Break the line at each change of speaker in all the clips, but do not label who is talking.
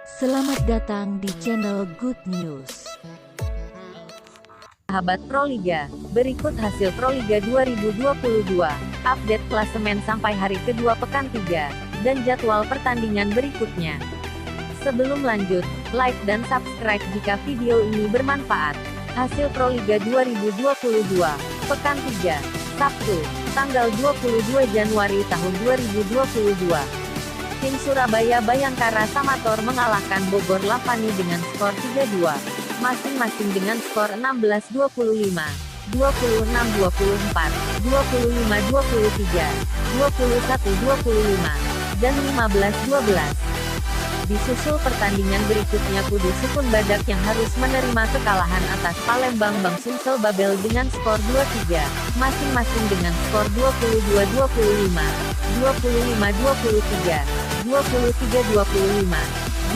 Selamat datang di channel Good News.
Sahabat Proliga, berikut hasil Proliga 2022, update klasemen sampai hari kedua pekan 3, dan jadwal pertandingan berikutnya. Sebelum lanjut, like dan subscribe jika video ini bermanfaat. Hasil Proliga 2022, pekan 3, Sabtu, tanggal 22 Januari tahun 2022. Tim Surabaya Bayangkara Samator mengalahkan Bogor Lavani dengan skor 3-2, masing-masing dengan skor 16-25, 26-24, 25-23, 21-25, dan 15-12. Disusul pertandingan berikutnya Kudu Sukun Badak yang harus menerima kekalahan atas Palembang Bang Sumsel Babel dengan skor 2-3, masing-masing dengan skor 22-25, 25-23, 23-25,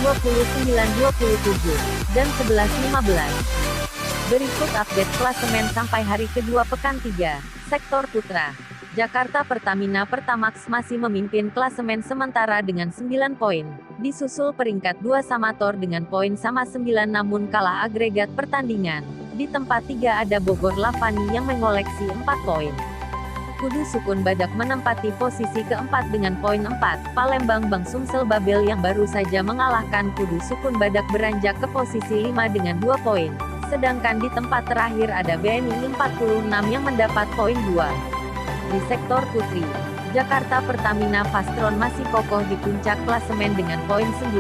29-27, dan 11-15. Berikut update klasemen sampai hari kedua pekan 3, sektor putra. Jakarta Pertamina Pertamax masih memimpin klasemen sementara dengan 9 poin, disusul peringkat 2 Samator dengan poin sama 9 namun kalah agregat pertandingan. Di tempat 3 ada Bogor Lavani yang mengoleksi 4 poin. Kudu Sukun Badak menempati posisi keempat dengan poin 4, Palembang Bang Sumsel Babel yang baru saja mengalahkan Kudu Sukun Badak beranjak ke posisi 5 dengan 2 poin, sedangkan di tempat terakhir ada BNI 46 yang mendapat poin 2. Di sektor putri, Jakarta Pertamina Fastron masih kokoh di puncak klasemen dengan poin 9,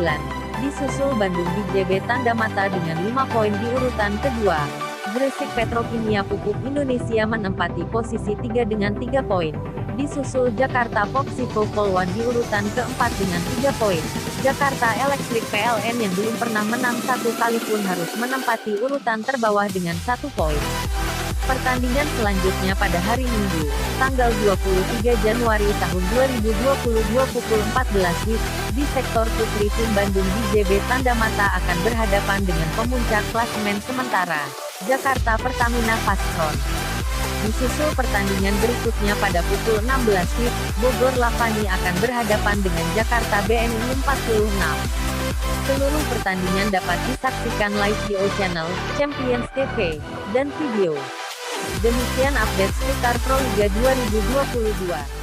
disusul Bandung BJB Tanda Mata dengan 5 poin di urutan kedua. Gresik Petrokimia Pupuk Indonesia menempati posisi 3 dengan 3 poin, disusul Jakarta Popsico Polwan di urutan keempat dengan 3 poin. Jakarta Elektrik PLN yang belum pernah menang satu kali pun harus menempati urutan terbawah dengan 1 poin. Pertandingan selanjutnya pada hari Minggu, tanggal 23 Januari tahun 2022 pukul 14 WIB, di sektor putri tim Bandung BJB Tanda Mata akan berhadapan dengan pemuncak klasemen sementara, Jakarta Pertamina Fastron. Disusul pertandingan berikutnya pada pukul 16 WIB, Bogor Lavani akan berhadapan dengan Jakarta BNI 46. Seluruh pertandingan dapat disaksikan live di O Channel, Champions TV, dan video. Demikian update seputar Proliga 2022.